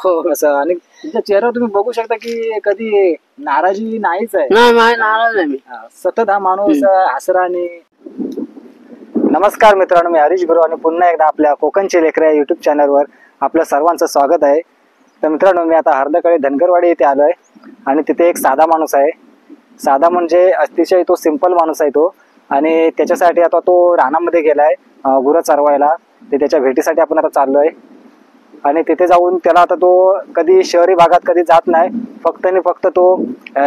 हो असं. आणि तुमच्या चेहऱ्यावर तुम्ही बघू शकता की कधी नाराजी नाहीच आहे. नाही नाराज आहे मी. सतत हा माणूस हसरा. आणि नमस्कार मित्रांनो, मी हरीश गुरु आणि पुन्हा एकदा आपल्या कोकणची लेकरं या युट्यूब चॅनलवर आपलं सर्वांचं स्वागत आहे. तर मित्रांनो, मी आता हर्दकडे धनगरवाडी येथे आलो आहे आणि तिथे एक साधा माणूस आहे. साधा म्हणजे अतिशय तो सिंपल माणूस आहे तो. आणि त्याच्यासाठी आता तो रानामध्ये गेलाय गुरं चरवायला. ते त्याच्या भेटीसाठी आपण आता चाललोय. आणि तिथे जाऊन त्याला आता तो कधी शहरी भागात कधी जात नाही, फक्त आणि फक्त तो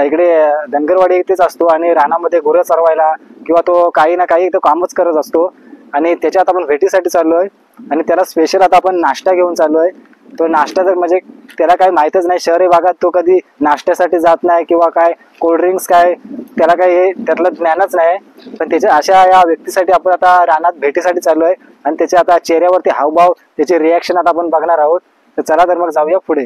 इकडे धनगरवाडी इथेच असतो आणि रानामध्ये गुरं चरवायला किंवा तो काही ना काही तो कामच करत असतो. आणि त्याच्यात आपण भेटीसाठी चाललोय आणि त्याला स्पेशल आता आपण नाश्ता घेऊन चाललोय. तो नाश्ता तर म्हणजे त्याला काही माहितच नाही, शहरी भागात तो कधी नाश्त्यासाठी जात नाही किंवा काय कोल्ड्रिंक्स काय त्याला काही त्यातलं ज्ञानच नाही. पण त्याच्या अशा या व्यक्तीसाठी आपण आता रानात भेटीसाठी चाललोय आणि त्याच्या आता चेहऱ्यावरती हावभाव त्याचे रिॲक्शन आता आपण बघणार आहोत. तर चला तर मग जाऊया पुढे.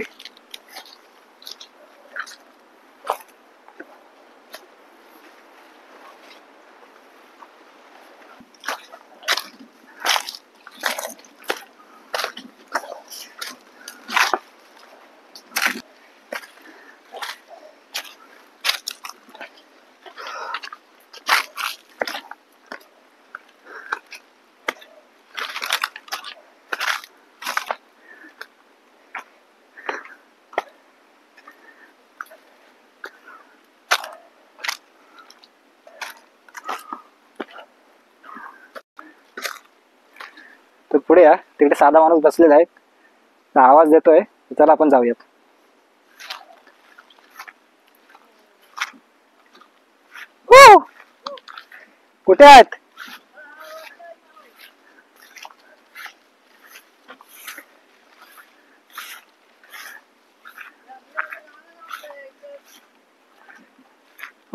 तर पुढे या, तिकडे साधा माणूस बसलेला आहे, आवाज देतोय. चला आपण जाऊयात. कुठे आहेत?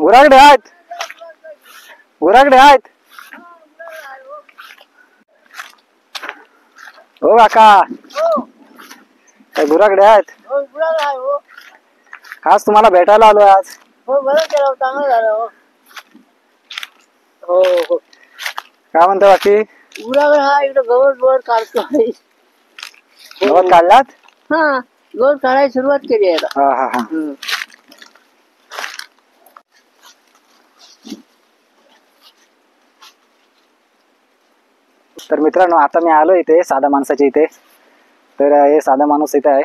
गुराकडे आहेत, गुराकडे आहेत. हो काका, काय गुराकडे आहेत? खास तुम्हाला भेटायला आलोय आज. हो बरं केलं, चांगलं झालं. हो हो. काय म्हणता बाकी? गुराकडे हा इकडे गवत काढतोय. गवत काढलात? हा, गवत काढायला सुरुवात केली आहे. हा हा हा. तर मित्रांनो, आता मी आलो इथे साधा माणसाच्या इथे. तर हे साधा माणूस इथे आहे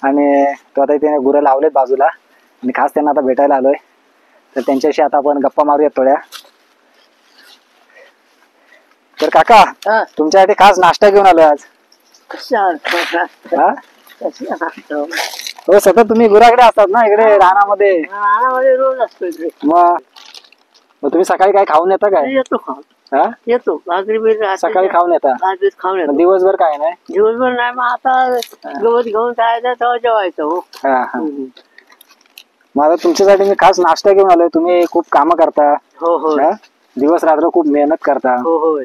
आणि तो आता इथे गुरं लावलेत बाजूला आणि खास त्यांना आता भेटायला आलोय. तर त्यांच्याशी आता आपण गप्पा मारूयात थोड्या. तर काका, तुमच्यासाठी खास नाश्ता घेऊन आलोय आज. हो, सतत तुम्ही गुराकडे असतात ना इकडे रानामध्ये? रानामध्ये रोज असतो इकडे. मग तुम्ही सकाळी काय खाऊन येता काय? येतो खाऊन. येतो भाकरी बिकरी सकाळी खाऊन येता? खाऊन येतो. दिवसभर काय नाही? दिवसभर नाही, मग आता गवत घेऊन जायचं तेव्हा जेवायचं. हो. मग आता तुमच्यासाठी मी खास नाश्ता घेऊन आलोय. तुम्ही खूप कामं करता. हो हो. दिवस रात्र खूप मेहनत करता. हो हो.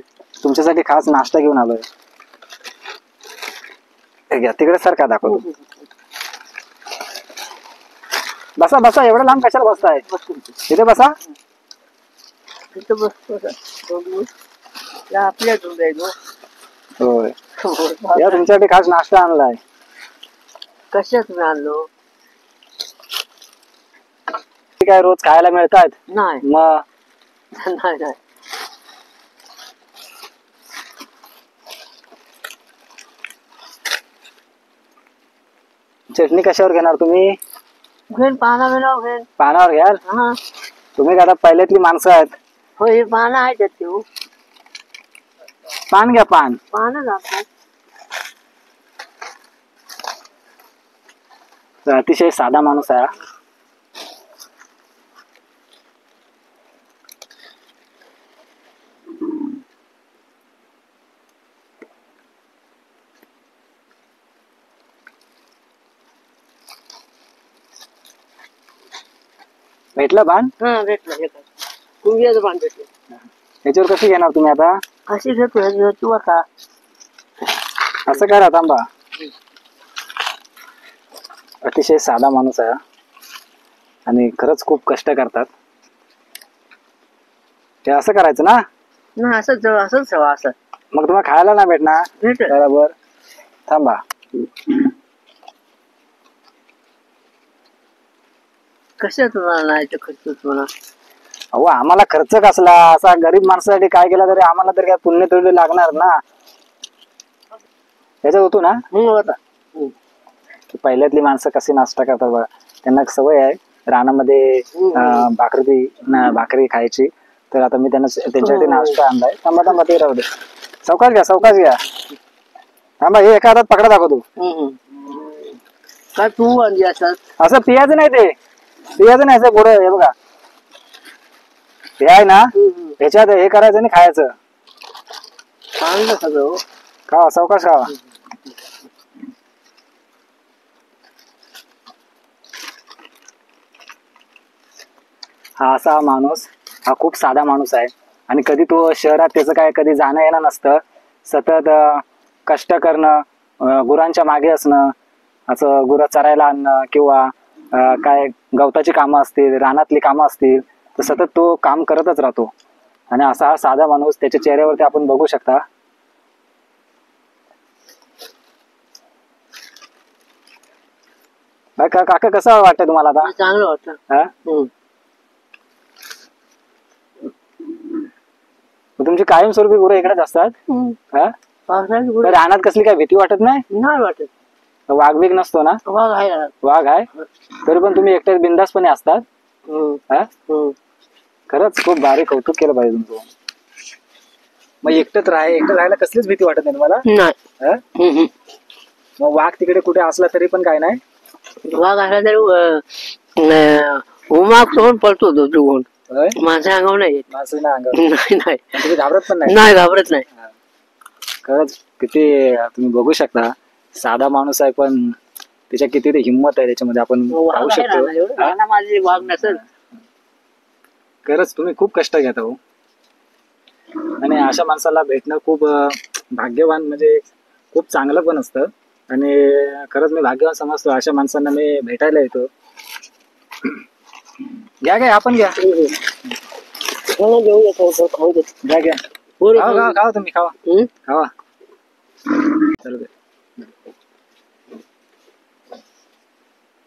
तुमच्यासाठी खास नाश्ता घेऊन आलोय. तिकडे सारखा दाखवतो. बसा बसा, एवढं लांब कशाला बसताय? इथे बसा. तिथं बसतो आपल्या होय. या तुमच्यासाठी खास नाश्ता आणलाय. कशात मी आणलो? काय रोज खायला मिळतात? नाही. मग नाही. चटणी कशावर घेणार तुम्ही? घेऊन पानावर घेऊन. पानावर घ्याल? तुम्ही का आता पहिल्यातली माणसं आहेत. हो, हे पानं आहेत ते. पान घ्या, पान. अतिशय साधा माणूस आहे. भेटलं पान? भेटलं. कुंभियाचं पान भेटलं. याच्यावर कशी घेणार तुम्ही आता? अशी घेतो तू आता. असं करा, थांबा. अतिशय साधा माणूस आहे आणि खरंच खूप कष्ट करतात. ते असं करायचं ना? असंच असं. मग तुम्हाला खायला नाही भेटणार. बरोबर, थांबा. कशात नाही ते खर्च म्हणा. अहो आम्हाला खर्च कसला, असा गरीब माणसासाठी काय केला तरी आम्हाला तर काय पुण्य थोडी लागणार ना. त्याच्यात होतो ना आता की पहिल्यातली माणसं कशी नाश्ता करतात बघा, त्यांना सवय आहे रानामध्ये भाकरी खायची. तर आता मी त्यांना त्यांच्यासाठी नाश्ता आणलाय. थांबा थांबा ते राहू दे, सावकाश घ्या सावकाश घ्या. थांबा हे एका हातात पकडा दाखवतो. काय तू आणली असतात असं पियाचं नाही, ते पियाचं नाही, असं गोड हे बघा हे आहे ना, ह्याच्यात हे करायचं आणि खायचं. चांगलं सगळं. खावा सावकाश खावा. हा असा माणूस, हा खूप साधा माणूस आहे. आणि कधी तो शहरात त्याचं काय कधी जाणं येणं नसतं. सतत कष्ट करणं, गुरांच्या मागे असणं, असं गुरं चरायला आणणं किंवा काय गवताची कामं असतील, रानातली कामं असतील, तर सतत तो काम करतच राहतो. आणि असा हा साधा माणूस, त्याच्या चेहऱ्यावरती आपण बघू शकता. काका कसं वाटतं तुम्हाला आता? चांगलं वाटतं. तुमची कायमस्वरूपी गुरं इकडेच असतात? पावसाळ्यात रानात कसली काय भीती वाटत नाही? नाही वाटत. वाघ बिग नसतो ना? वाघ आहे. वाघ आहे तरी पण तुम्ही एकट्याच बिंदासपणे असतात. खरंच खूप भारी, कौतुक केलं पाहिजे तुमचं. मग एकटं राहायला कसलीच भीती वाटत नाही तुम्हाला? नाही. मग वाघ तिकडे कुठे असला तरी पण काय नाही? वाघ असला तरी उमाग सोडून पळतो तो चुकून. माझ्या अंगावर नाही येत. माणसं नाही अंगावर? नाही नाही. तुम्ही घाबरत पण नाही? नाही घाबरत नाही. खरंच किती तुम्ही बघू शकता, साधा माणूस आहे पण त्याच्या किती ते हिंमत आहे त्याच्यामध्ये, आपण पाहू शकतो. माझी वाघ नसेल. खरंच तुम्ही खूप कष्ट घेता हो. आणि अशा माणसाला भेटणं खूप भाग्यवान, म्हणजे खूप चांगलं पण असतं. आणि खरंच मी भाग्यवान समजतो, अशा माणसांना मी भेटायला येतो. घ्या घ्या, आपण घ्या घ्या घ्या. खावा तुम्ही, खावा खावा.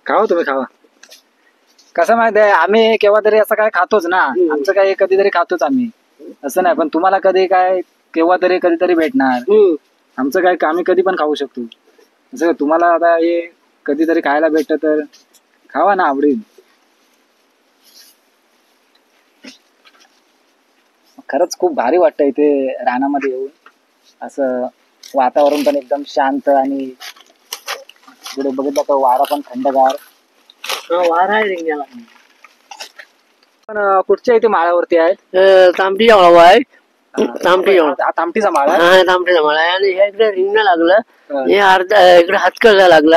खावा तुम्ही खावा. कसं माहित आहे, आम्ही केव्हा तरी असं काय खातोच ना, आमचं काय कधीतरी खातोच आम्ही, असं नाही. पण तुम्हाला कधी काय केव्हा तरी कधीतरी भेटणार. आमचं काय आम्ही कधी पण खाऊ शकतो. असं तुम्हाला आता हे कधीतरी खायला भेटत तर खावा ना, आवडील. खरंच खूप भारी वाटतं इथे रानामध्ये येऊन. असं वातावरण पण एकदम शांत, आणि पुढे बघितलं तर वारा पण थंडगार. वारा आहे रिंग्याला. पण कुठच्या इथे माळावरती आहे? तामटीचा माळा आहे. तामटीचा माळा? हा, तामटीचा माळा आहे. आणि हे इकडे रिंगण लागलं, हे इकडे हातकळला लागलं.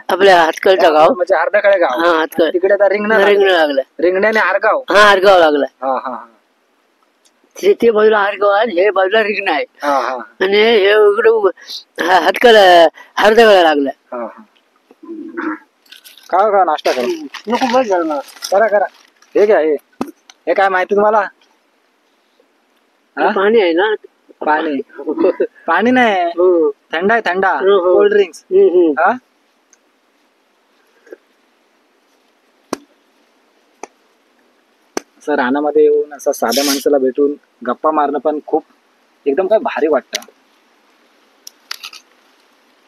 आपल्या हातकळचं गाव म्हणजे अर्धकळे गाव. हा, हातकळ तिकडे रिंगण लागलं. रिंगण्याने आरगाव. हा, आरगाव लागलं. हा हा. ते बाजूला आरगाव आहे, हे बाजूला रिंगण आहे. हा हा. आणि हे इकडे हातकळ हरदगळा लागलं. हा हा. का नाश्ता करा. नको, बस झालं मला. करा करा. हे घ्या. हे काय माहिती तुम्हाला? पाणी आहे ना? पाणी? पाणी नाही, थंडा आहे, थंडा कोल्ड ड्रिंक्स. असं रानामध्ये येऊन असं साध्या माणसाला भेटून गप्पा मारणं पण खूप एकदम काय भारी वाटतं.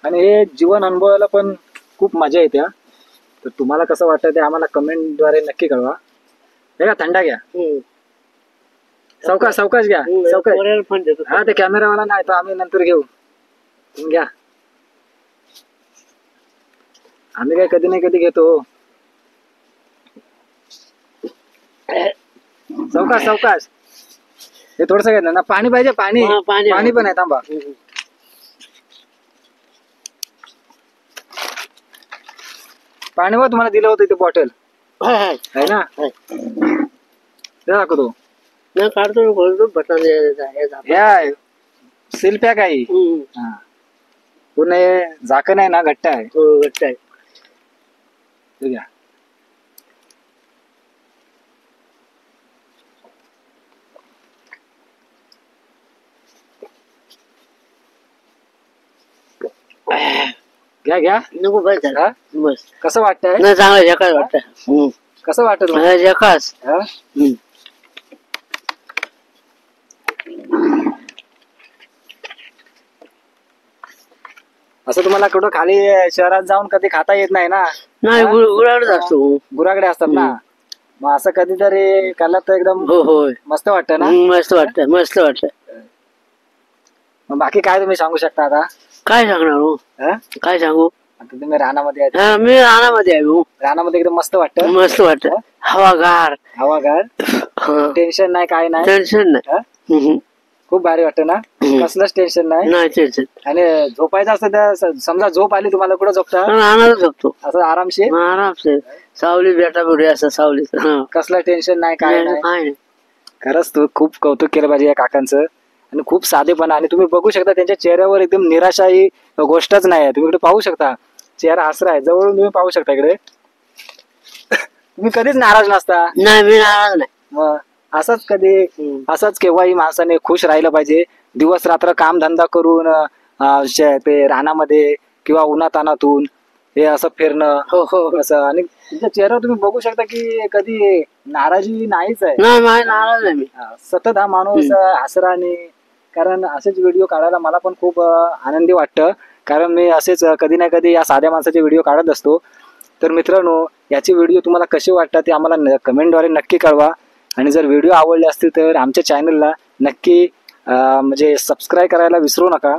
आणि हे जीवन अनुभवायला पण खूप मजा येते. तर तुम्हाला कसं वाटतं ते आम्हाला कमेंटद्वारे नक्की कळवा. हे का, थंडा घ्या. सावकाश सावकाश घ्या, सावकाश. हा, ते कॅमेरावाला नाही, तो आम्ही नंतर घेऊ. तुम्ही घ्या. आम्ही काय कधी नाही कधी घेतो. सावकाश सावकाश. हे थोडस घेतलं ना. पाणी पाहिजे? पाणी पाणी पण आहे, थांबा. पाणी बघ, तुम्हाला दिलं होतं इथे बॉटल आहे ना, दाखवतो. काढतो सील पॅक आहे. पूर्ण झाकण आहे ना, घट्ट आहे. घट्ट आहे. घ्या. घ्या घ्या. नको, बस झालं. बस. कसं वाटतंय? नाही, चांगलं काय वाटतं. कसं वाटत तुम्हाला? जकास. हा? असं तुम्हाला कुठं खाली शहरात जाऊन कधी खाता येत नाही ना, नाही गुराडच असतो. गुराकडे असतात ना, मग असं कधीतरी खाल्लं तर एकदम हो होय. मस्त वाटतं ना. मस्त वाटतं, मस्त वाटतं. मग बाकी काय तुम्ही सांगू शकता आता? काय सांगणार हो? हा? काय सांगू? आता तुम्ही रानामध्ये आहेत. हा, मी रानामध्ये आहे हो. रानामध्ये एकदम मस्त वाटतं, मस्त वाटतं. हवागार. हवागार, टेन्शन नाही, काय नाही. टेन्शन नाही. हा? खूप भारी वाटतं ना, कसलंच टेन्शन नाही. नाही टेन्शन. आणि झोपायचं असतं तर समजा झोप आली तुम्हाला, कुठं झोपता? रानात झोपतो असं आरामशीर, आरामशीर. सावली बेटा बुडे असं सावलीत. कसलं टेन्शन नाही, काय नाही. काय नाही. खरंच तू खूप कौतुक केलं पाहिजे या काकांचं. आणि खूप साधेपणा, आणि तुम्ही बघू शकता त्यांच्या चेहऱ्यावर एकदम निराशा ही गोष्टच नाही आहे. तुम्ही इकडे पाहू शकता, चेहरा हसरा आहे, जवळून तुम्ही पाहू शकता इकडे. तुम्ही कधीच नाराज नसता. नाही, मी नाराज नाही. मग असंच कधी, असंच केव्हाही माणसाने खुश राहिलं पाहिजे. दिवस रात्र काम धंदा करून ते रानामध्ये किंवा उन्हातानातून हे असं फिरणं, हो हो. असं. आणि तुमच्या चेहऱ्यावर तुम्ही बघू शकता की कधी नाराजी नाहीच आहे. नाही, नाराज नाही मी. सतत हा माणूस हसरा. आणि कारण असेच व्हिडिओ काढायला मला पण खूप आनंदी वाटतं, कारण मी असेच कधी ना कधी या साध्या माणसाचे व्हिडिओ काढत असतो. तर मित्रांनो, याचे व्हिडिओ तुम्हाला कसे वाटतात ते आम्हाला कमेंटद्वारे नक्की कळवा. आणि जर व्हिडिओ आवडले असतील तर आमच्या चॅनलला नक्की म्हणजे सबस्क्राईब करायला विसरू नका.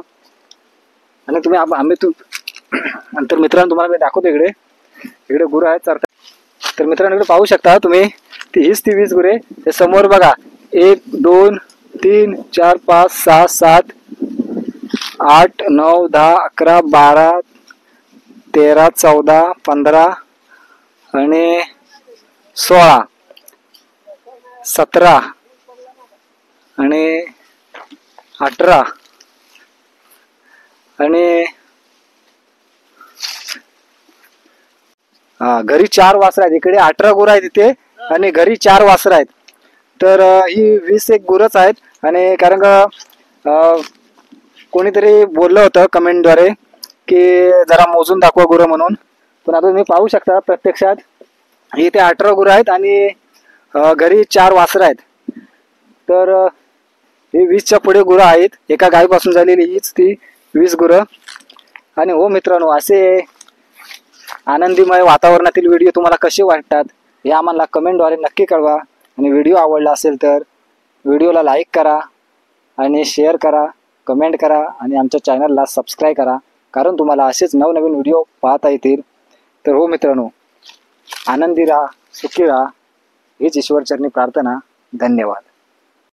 आणि तुम्ही तर मित्रांनो, तुम्हाला मी दाखवतो इकडे, इकडे गुरं आहेत चरतात. तर मित्रांनो, इकडे पाहू शकता तुम्ही, हीच ती 20 गुरे. ते समोर बघा, 1 2 3 4 5 6 7 8 9 10 11 12 13 14 15 आणि 16 17 आणि 18 आणि घरी 4 वासरं आहेत. इकडे 18 गुरं आहेत इथे, आणि घरी 4 वासरं आहेत. तर ही 21 गुरंच आहेत. आणि कारण का कोणीतरी बोललं होतं कमेंटद्वारे की जरा मोजून दाखवा गुरं म्हणून. पण आता तुम्ही पाहू शकता प्रत्यक्षात इथे 18 गुरं आहेत आणि घरी 4 वासरं आहेत. तर ही 20च्या पुढे गुरं आहेत. एका गायीपासून झालेली हीच ती 20 गुरं. आणि हो मित्रांनो, असे आनंदीमय वातावरणातील व्हिडिओ तुम्हाला कसे वाटतात हे आम्हाला कमेंटद्वारे नक्की कळवा. आणि व्हिडिओ आवडला असेल तर व्हिडिओला लाईक करा आणि शेअर करा, कमेंट करा, आणि आमच्या चॅनलला सबस्क्राईब करा, कारण तुम्हाला असेच नवनवीन व्हिडिओ पाहता येतील. तर हो मित्रांनो, आनंदी राहा, सुखी राहा, हीच ईश्वरचरणी प्रार्थना. धन्यवाद.